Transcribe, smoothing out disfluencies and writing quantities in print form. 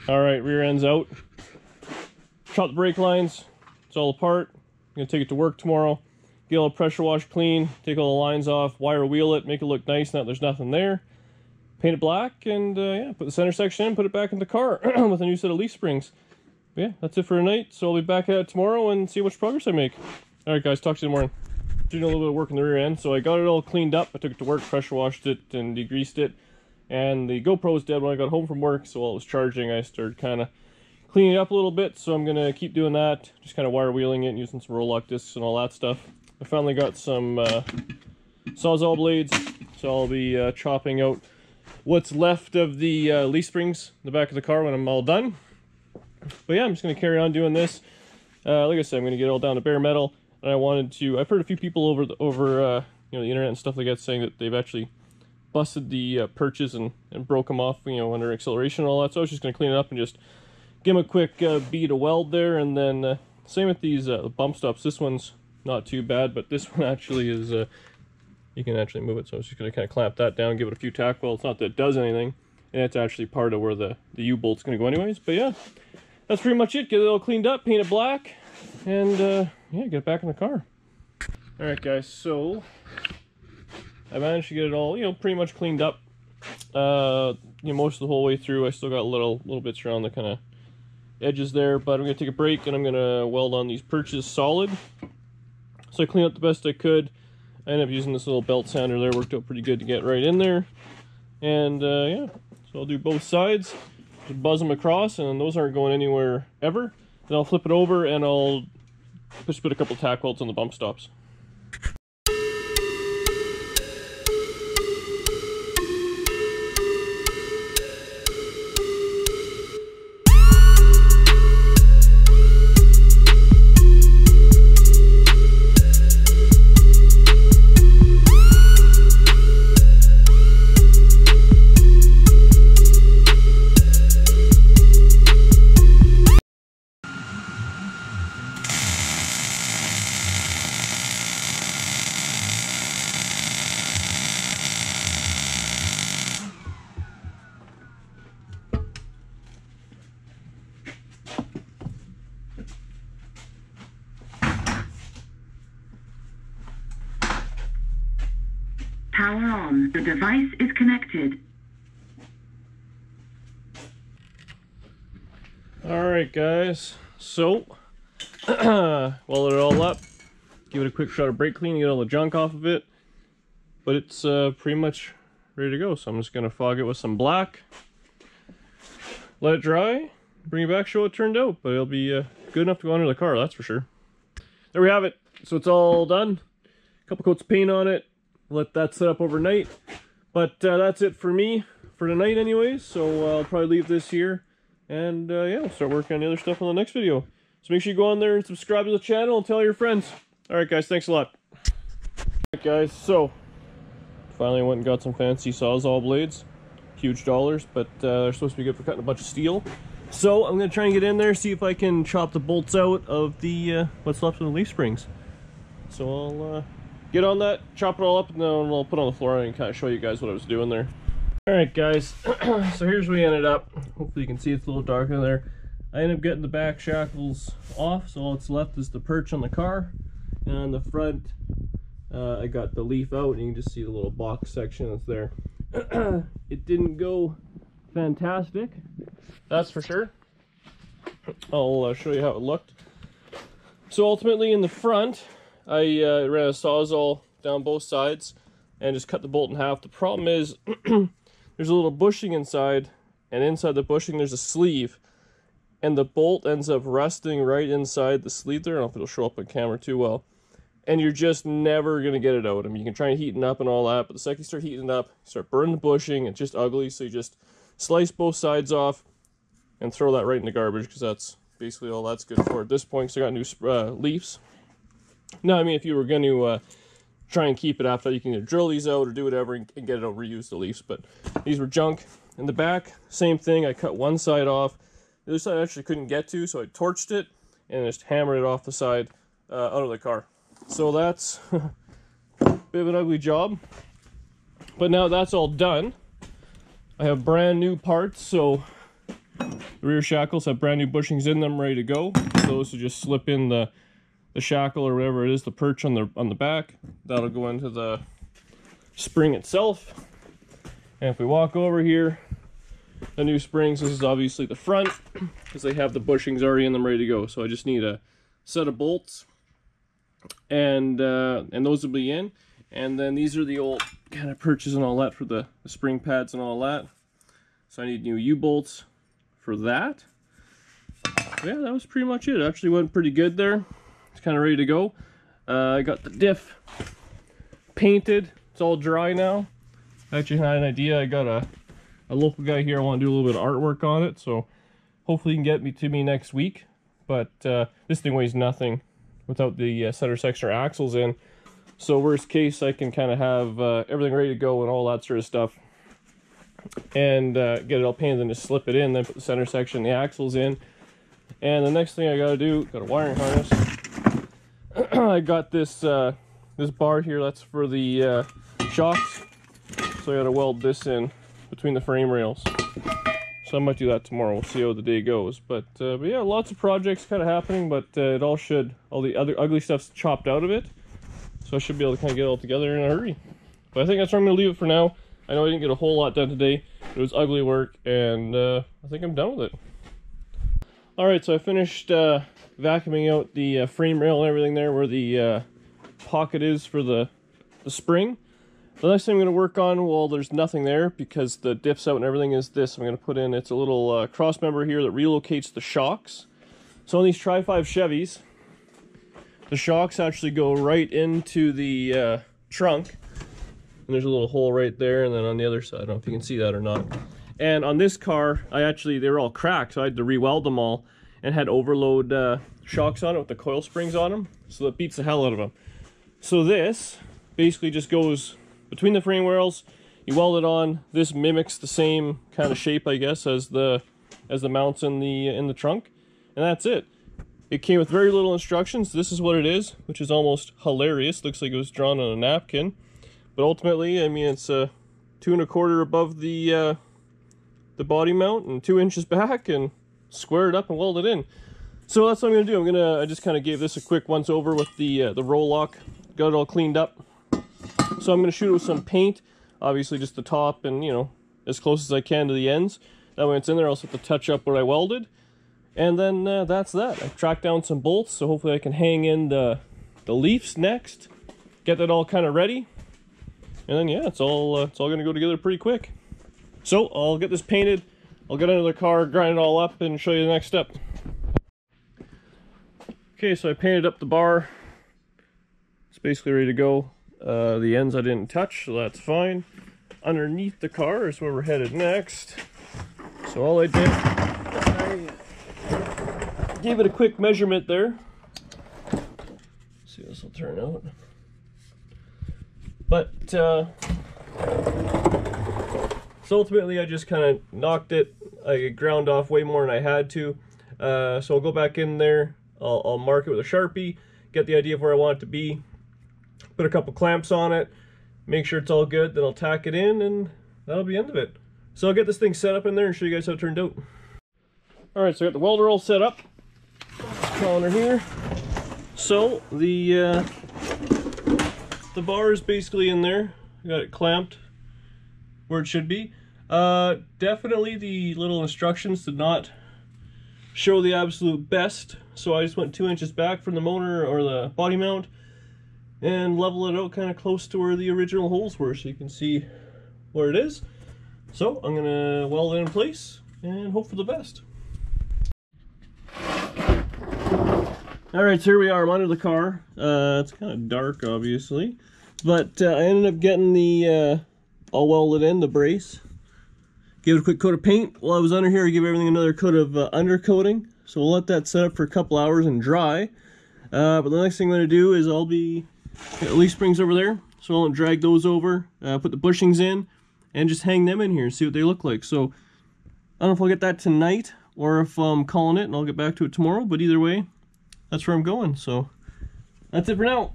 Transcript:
Alright, rear end's out. Chop the brake lines. It's all apart. I'm going to take it to work tomorrow. Get all the pressure wash clean. Take all the lines off. Wire wheel it. Make it look nice now that there's nothing there. Paint it black. And yeah, put the center section in. Put it back in the car with a new set of leaf springs. But yeah, that's it for tonight. So I'll be back at it tomorrow and see how much progress I make. Alright guys, talk to you in the morning. Doing a little bit of work in the rear end. So I got it all cleaned up. I took it to work, pressure washed it, and degreased it. And the GoPro was dead when I got home from work, so while it was charging, I started kind of cleaning it up a little bit. So I'm going to keep doing that, just kind of wire wheeling it, and using some roll lock discs and all that stuff. I finally got some Sawzall Blades, so I'll be chopping out what's left of the leaf springs in the back of the car when I'm all done. But yeah, I'm just going to carry on doing this. Like I said, I'm going to get it all down to bare metal, and I've heard a few people over you know, the internet and stuff like that saying that they've actually busted the perches and broke them off, you know, under acceleration and all that. So I was just going to clean it up and just give them a quick bead of weld there. And then same with these bump stops. This one's not too bad, but this one actually is, you can actually move it. So I was just going to kind of clamp that down, give it a few tack welds. Not that it does anything, and it's actually part of where the U-bolt's going to go anyways. But yeah, that's pretty much it. Get it all cleaned up, paint it black, and yeah, get it back in the car. Alright guys, so I managed to get it all, you know, pretty much cleaned up, you know, most of the whole way through. I still got little bits around the kind of edges there, but I'm going to take a break and I'm going to weld on these perches solid. So I cleaned up the best I could. I ended up using this little belt sander there, worked out pretty good to get right in there. And yeah, so I'll do both sides, just buzz them across, and those aren't going anywhere ever. Then I'll flip it over and I'll just put a couple tack welds on the bump stops. Power on. The device is connected. Alright guys, so weld it all up, give it a quick shot of brake clean, get all the junk off of it, but it's pretty much ready to go. So I'm just going to fog it with some black, let it dry, bring it back, show what it turned out, but it'll be good enough to go under the car, that's for sure. There we have it. So it's all done, a couple coats of paint on it, let that set up overnight. But that's it for me for tonight anyways, so I'll probably leave this here, and yeah, I'll start working on the other stuff on the next video. So make sure you go on there and subscribe to the channel and tell your friends. Alright guys, thanks a lot. Alright guys, so finally went and got some fancy Sawzall blades. Huge dollars, but they're supposed to be good for cutting a bunch of steel. So I'm going to try and get in there, see if I can chop the bolts out of the what's left of the leaf springs. So I'll get on that, chop it all up, and then I'll put it on the floor and kind of show you guys what I was doing there. Alright guys, so here's where we ended up. Hopefully you can see it's a little darker there. I ended up getting the back shackles off, so all that's left is the perch on the car. And on the front, I got the leaf out, and you can just see the little box section that's there. It didn't go fantastic, that's for sure. I'll show you how it looked. So ultimately in the front, I ran a Sawzall down both sides and just cut the bolt in half. The problem is there's a little bushing inside, and inside the bushing there's a sleeve, and the bolt ends up resting right inside the sleeve there. I don't know if it'll show up on camera too well. And you're just never going to get it out. I mean, you can try and heat it up and all that, but the second you start heating it up, you start burning the bushing, it's just ugly, so you just slice both sides off and throw that right in the garbage, because that's basically all that's good for at this point, because I got new leaves. Now, I mean, if you were going to try and keep it after that, you can either drill these out or do whatever and get it out, reuse the leaves, but these were junk. In the back, same thing, I cut one side off. The other side I actually couldn't get to, so I torched it and just hammered it off the side out of the car. So that's a bit of an ugly job, but now that's all done. I have brand new parts, so The rear shackles have brand new bushings in them, ready to go. Those will just slip in the shackle or whatever it is, the perch on the back. That'll go into the spring itself. And if we walk over here, the new springs, this is obviously the front, because they have the bushings already in them ready to go. So I just need a set of bolts, and those will be in. And then these are the old kind of perches and all that for the spring pads and all that. So I need new U-bolts for that. Yeah, that was pretty much it. It actually went pretty good there. It's kind of ready to go. I got the diff painted. It's all dry now. I actually had an idea. I got a local guy here. I want to do a little bit of artwork on it, so hopefully he can get to me next week. But this thing weighs nothing without the center section or axles in. So worst case, I can kind of have everything ready to go and all that sort of stuff, and get it all painted and just slip it in, then put the center section, the axles in. And the next thing I got to do, got a wiring harness. I got this this bar here. That's for the shocks. So I got to weld this in between the frame rails. So I might do that tomorrow. We'll see how the day goes. But yeah, lots of projects kind of happening, but all the other ugly stuff's chopped out of it. So I should be able to kind of get it all together in a hurry. But I think that's where I'm going to leave it for now. I know I didn't get a whole lot done today. It was ugly work, and I think I'm done with it. Alright, so I finished vacuuming out the frame rail and everything there where the pocket is for the spring. The next thing I'm going to work on, well, there's nothing there because the diff's out and everything, is this. I'm going to put in, it's a little cross member here that relocates the shocks. So on these Tri-5 Chevys, the shocks actually go right into the trunk. And there's a little hole right there, and then on the other side, I don't know if you can see that or not. And on this car, they were all cracked, so I had to re-weld them all and had overload shocks on it with the coil springs on them. So that beats the hell out of them. So this basically just goes between the frame rails, you weld it on. This mimics the same kind of shape, I guess, as the mounts in the trunk, and that's it. It came with very little instructions. This is what it is, which is almost hilarious. Looks like it was drawn on a napkin, but ultimately, I mean, it's 2 1/4 above the body mount and 2 inches back, and square it up and weld it in. So that's what I'm gonna do. I just kind of gave this a quick once over with the roll lock, got it all cleaned up. So I'm going to shoot it with some paint, obviously just the top and, you know, as close as I can to the ends. That way it's in there, I'll also have to touch up where I welded. And then that's that. I tracked down some bolts, so hopefully I can hang in the leafs next. Get that all kind of ready. And then, yeah, it's all going to go together pretty quick. So I'll get this painted, I'll get under the car, grind it all up, and show you the next step. Okay, so I painted up the bar. It's basically ready to go. The ends I didn't touch, so that's fine. Underneath the car is where we're headed next. So all I did, I gave it a quick measurement there. Let's see how this will turn out. But so ultimately I just kind of knocked it. I ground off way more than I had to. So I'll go back in there. I'll mark it with a Sharpie, get the idea of where I want it to be. Put a couple clamps on it, make sure it's all good, then I'll tack it in, and that'll be the end of it. So I'll get this thing set up in there and show you guys how it turned out. Alright, so I got the welder all set up. Calendar here. So the bar is basically in there. I got it clamped where it should be. Definitely the little instructions did not show the absolute best, so I just went 2 inches back from the motor or the body mount and level it out kind of close to where the original holes were, so you can see where it is. So I'm gonna weld it in place and hope for the best. Alright, so here we are. I'm under the car. It's kind of dark, obviously, but I ended up getting the all welded in, the brace. Give it a quick coat of paint. While I was under here, I give everything another coat of undercoating. So we'll let that set up for a couple hours and dry. But the next thing I'm going to do is I'll be got leaf springs over there, so I'll drag those over, put the bushings in, and just hang them in here and see what they look like. So I don't know if I'll get that tonight or if I'm calling it and I'll get back to it tomorrow, but either way, that's where I'm going. So that's it for now.